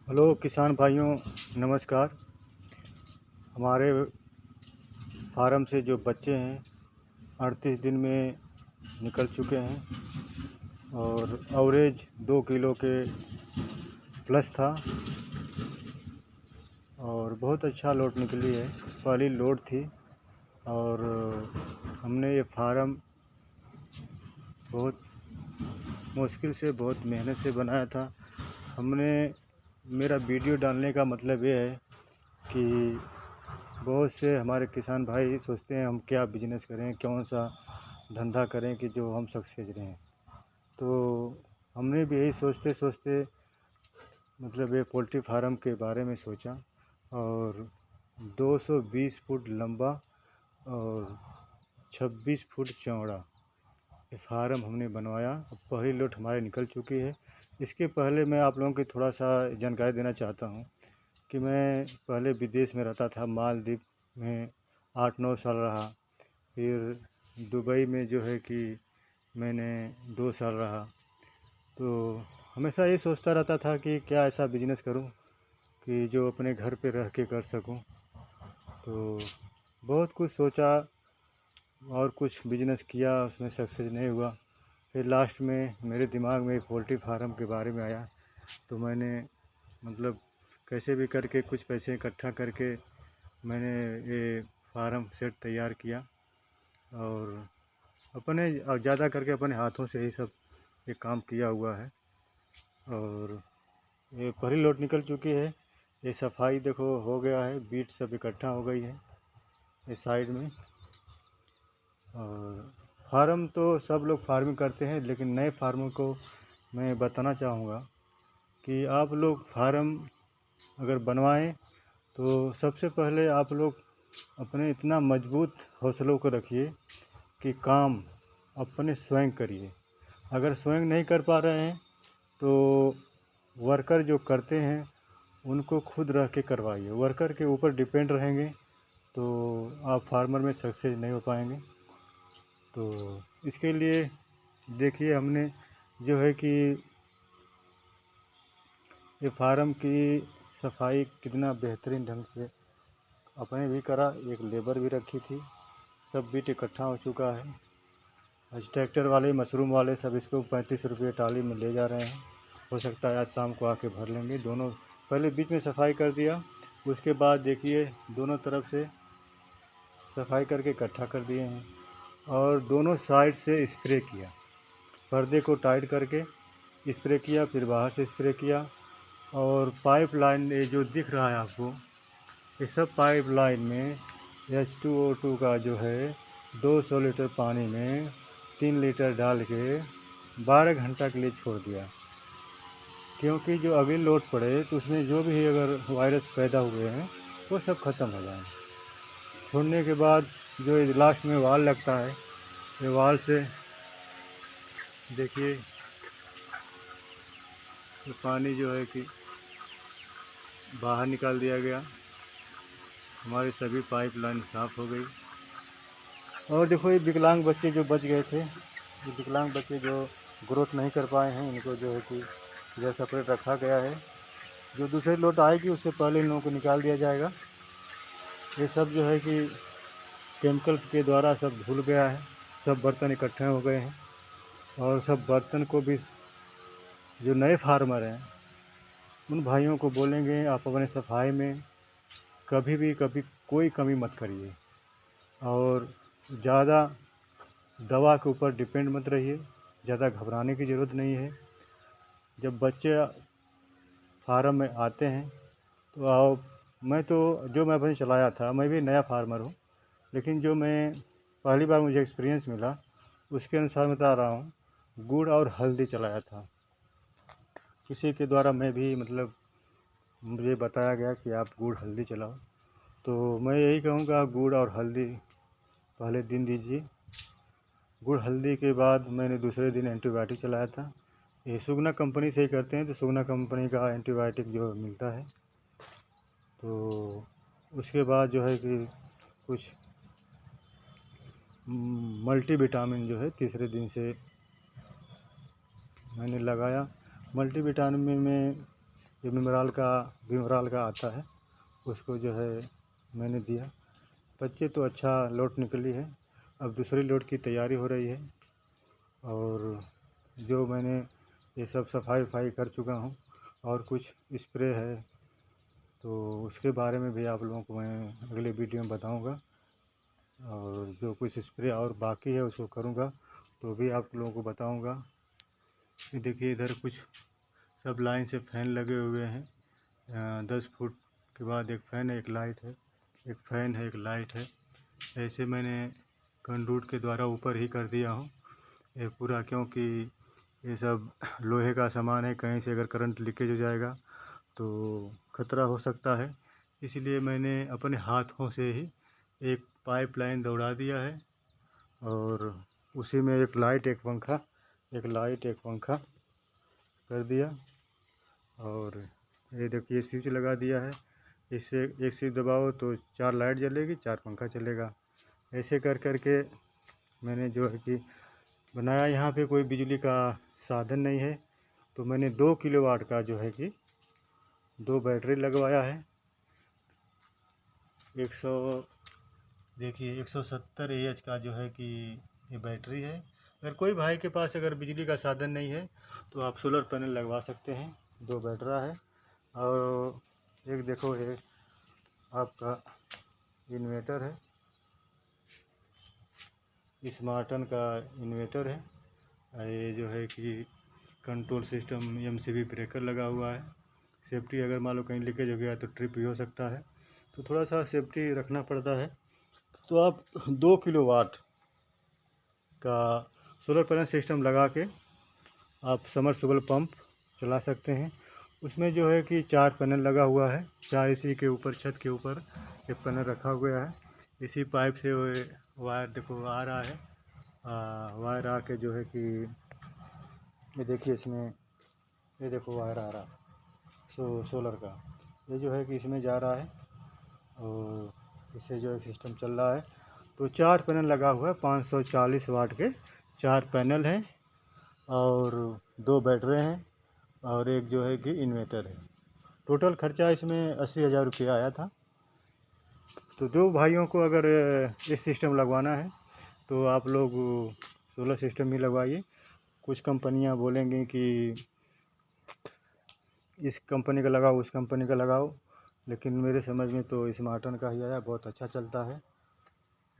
Hello किसान भाइयों, नमस्कार। हमारे फार्म से जो बच्चे हैं 38 दिन में निकल चुके हैं और एवरेज 2 किलो के प्लस था और बहुत अच्छा लोड निकली है। पहली लोड थी और हमने ये फार्म बहुत मुश्किल से, बहुत मेहनत से बनाया था। मेरा वीडियो डालने का मतलब ये है कि बहुत से हमारे किसान भाई सोचते हैं हम क्या बिजनेस करें, कौन सा धंधा करें कि जो हम सक्सेस रहें। तो हमने भी यही सोचते सोचते मतलब ये पोल्ट्री फार्म के बारे में सोचा और 220 फुट लंबा और 26 फुट चौड़ा ये फार्म हमने बनवाया। अब पहली लोड हमारी निकल चुकी है। इसके पहले मैं आप लोगों की थोड़ा सा जानकारी देना चाहता हूँ कि मैं पहले विदेश में रहता था, मालदीव में 8-9 साल रहा। फिर दुबई में जो है कि मैंने 2 साल रहा। तो हमेशा ये सोचता रहता था कि क्या ऐसा बिजनेस करूं कि जो अपने घर पे रह के कर सकूं। तो बहुत कुछ सोचा और कुछ बिजनेस किया, उसमें सक्सेस नहीं हुआ। फिर लास्ट में मेरे दिमाग में पोल्ट्री फार्म के बारे में आया तो मैंने मतलब कैसे भी करके कुछ पैसे इकट्ठा करके मैंने ये फार्म सेट तैयार किया और अपने ज़्यादा करके अपने हाथों से ही सब ये काम किया हुआ है। और ये पहली लोड निकल चुकी है। ये सफाई देखो हो गया है, बीट सब इकट्ठा हो गई है इस साइड में। और फार्म तो सब लोग फार्मिंग करते हैं, लेकिन नए फार्मर को मैं बताना चाहूँगा कि आप लोग फार्म अगर बनवाएं तो सबसे पहले आप लोग अपने इतना मजबूत हौसलों को रखिए कि काम अपने स्वयं करिए। अगर स्वयं नहीं कर पा रहे हैं तो वर्कर जो करते हैं उनको खुद रह के करवाइए। वर्कर के ऊपर डिपेंड रहेंगे तो आप फार्मर में सक्सेस नहीं हो पाएंगे। तो इसके लिए देखिए हमने जो है कि ये फार्म की सफाई कितना बेहतरीन ढंग से अपने भी करा, एक लेबर भी रखी थी। सब बीट इकट्ठा हो चुका है। आज ट्रैक्टर वाले, मशरूम वाले सब इसको 35 रुपये टाली में ले जा रहे हैं। हो सकता है आज शाम को आके भर लेंगे। दोनों पहले बीच में सफाई कर दिया, उसके बाद देखिए दोनों तरफ से सफाई करके इकट्ठा कर दिए हैं और दोनों साइड से स्प्रे किया। पर्दे को टाइट करके स्प्रे किया, फिर बाहर से स्प्रे किया। और पाइप लाइन ये जो दिख रहा है आपको, ये सब पाइप लाइन में H2O2 का जो है 200 लीटर पानी में 3 लीटर डाल के 12 घंटा के लिए छोड़ दिया, क्योंकि जो अगली लोड पड़े तो उसमें जो भी अगर वायरस पैदा हुए हैं वो सब खत्म हो जाए। छोड़ने के बाद जो लास्ट में वाल लगता है, ये वाल से देखिए ये पानी जो है कि बाहर निकाल दिया गया। हमारी सभी पाइप लाइन साफ़ हो गई। और देखो ये विकलांग बच्चे जो बच गए थे, ये विकलांग बच्चे जो ग्रोथ नहीं कर पाए हैं, इनको जो है कि इधर सेपरेट रखा गया है। जो दूसरी लोट आएगी उससे पहले इन लोगों को निकाल दिया जाएगा। ये सब जो है कि केमिकल्स के द्वारा सब धुल गया है, सब बर्तन इकट्ठे हो गए हैं। और सब बर्तन को भी जो नए फार्मर हैं उन भाइयों को बोलेंगे आप अपने सफाई में कभी कोई कमी मत करिए और ज़्यादा दवा के ऊपर डिपेंड मत रहिए। ज़्यादा घबराने की ज़रूरत नहीं है। जब बच्चे फार्म में आते हैं तो आओ, मैं अपने चलाया था, मैं भी नया फार्मर हूँ, लेकिन जो मैं पहली बार मुझे एक्सपीरियंस मिला उसके अनुसार बता रहा हूँ। गुड़ और हल्दी चलाया था, किसी के द्वारा मैं भी मतलब मुझे बताया गया कि आप गुड़ हल्दी चलाओ, तो मैं यही कहूँगा गुड़ और हल्दी पहले दिन दीजिए। गुड़ हल्दी के बाद मैंने दूसरे दिन एंटीबायोटिक चलाया था। ये सुगना कंपनी से ही करते हैं, तो सुगना कंपनी का एंटीबायोटिक जो मिलता है। तो उसके बाद जो है कि कुछ मल्टीविटामिन जो है तीसरे दिन से मैंने लगाया। मल्टीविटामिन में ये विमराल का आता है, उसको जो है मैंने दिया। बच्चे तो अच्छा लोड निकली है। अब दूसरी लोड की तैयारी हो रही है और जो मैंने ये सब सफाई कर चुका हूँ और कुछ स्प्रे है तो उसके बारे में भी आप लोगों को मैं अगले वीडियो में बताऊँगा। और जो कुछ स्प्रे और बाकी है उसको करूँगा तो भी आप लोगों को बताऊँगा। ये देखिए इधर कुछ सब लाइन से फ़ैन लगे हुए हैं। 10 फुट के बाद एक फ़ैन है, एक लाइट है, एक फ़ैन है, एक लाइट है। ऐसे मैंने कंडूट के द्वारा ऊपर ही कर दिया हूँ ये पूरा, क्योंकि ये सब लोहे का सामान है, कहीं से अगर करंट लीकेज हो जाएगा तो ख़तरा हो सकता है। इसलिए मैंने अपने हाथों से ही एक पाइपलाइन दौड़ा दिया है और उसी में एक लाइट एक पंखा कर दिया। और ये देखिए स्विच लगा दिया है, इससे एक स्विच दबाओ तो 4 लाइट जलेगी, 4 पंखा चलेगा। ऐसे कर के मैंने जो है कि बनाया। यहाँ पे कोई बिजली का साधन नहीं है तो मैंने 2 किलोवाट का जो है कि 2 बैटरी लगवाया है। 100 देखिए 170 AH का जो है कि ये बैटरी है। अगर कोई भाई के पास अगर बिजली का साधन नहीं है तो आप सोलर पैनल लगवा सकते हैं। 2 बैटरा है और एक देखो ये आपका इन्वर्टर है, स्मार्टन का इन्वर्टर है। ये जो है कि कंट्रोल सिस्टम MCB ब्रेकर लगा हुआ है। सेफ्टी अगर मान लो कहीं लीकेज हो गया तो ट्रिप भी हो सकता है, तो थोड़ा सा सेफ्टी रखना पड़ता है। तो आप 2 किलोवाट का सोलर पैनल सिस्टम लगा के आप समरसेबल पंप चला सकते हैं। उसमें जो है कि 4 पैनल लगा हुआ है, 4 इसी के ऊपर छत के ऊपर एक पैनल रखा हुआ है। इसी पाइप से वायर देखो आ रहा है, वायर आके जो है कि ये देखिए इसमें ये देखो वायर आ रहा सोलर का, ये जो है कि इसमें जा रहा है और इससे जो है सिस्टम चल रहा है। तो 4 पैनल लगा हुआ है, 540 वाट के 4 पैनल हैं और 2 बैटरी हैं और एक जो है कि इन्वर्टर है। टोटल खर्चा इसमें 80,000 रुपया आया था। तो जो भाइयों को अगर ये सिस्टम लगवाना है तो आप लोग सोलर सिस्टम ही लगवाइए। कुछ कंपनियां बोलेंगी कि इस कंपनी का लगाओ, उस कंपनी का लगाओ, लेकिन मेरे समझ में तो स्मार्टन का ही आया, बहुत अच्छा चलता है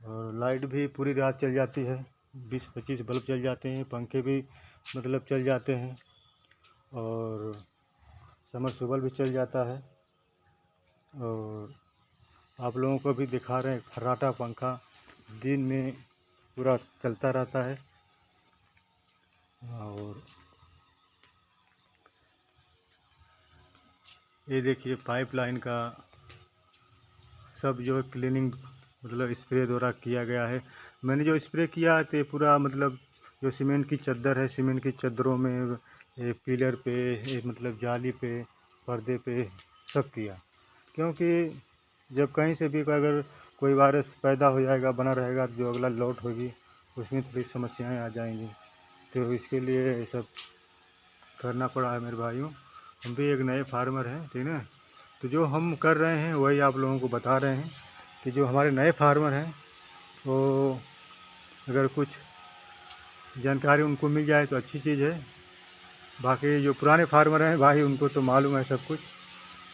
और लाइट भी पूरी रात चल जाती है। 20-25 बल्ब चल जाते हैं, पंखे भी मतलब चल जाते हैं और समरसेबल भी चल जाता है। और आप लोगों को भी दिखा रहे हैं, फर्राटा पंखा दिन में पूरा चलता रहता है। और ये देखिए पाइपलाइन का सब जो है क्लीनिंग मतलब स्प्रे द्वारा किया गया है। मैंने जो स्प्रे किया है तो पूरा मतलब जो सीमेंट की चद्दर है, सीमेंट की चद्दरों में ये पिलर पे ये मतलब जाली पे पर्दे पे सब किया, क्योंकि जब कहीं से भी अगर कोई वायरस पैदा हो जाएगा बना रहेगा तो जो अगला लौट होगी उसमें थोड़ी समस्याएं आ जाएंगी। तो इसके लिए ये सब करना पड़ा है मेरे भाइयों। हम भी एक नए फार्मर हैं, ठीक है। तो जो हम कर रहे हैं वही आप लोगों को बता रहे हैं कि जो हमारे नए फार्मर हैं वो अगर कुछ जानकारी उनको मिल जाए तो अच्छी चीज़ है। बाकी जो पुराने फार्मर हैं भाई उनको तो मालूम है सब कुछ,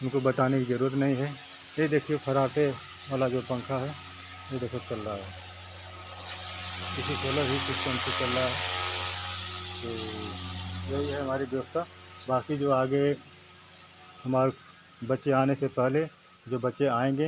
उनको बताने की ज़रूरत नहीं है। ये देखिए फर्राटे वाला जो पंखा है ये देखो चल रहा है, इसी सोलर ही सिस्टम से चल रहा है। तो यही है हमारी व्यवस्था। बाकी जो आगे हमारे बच्चे आने से पहले जो बच्चे आएंगे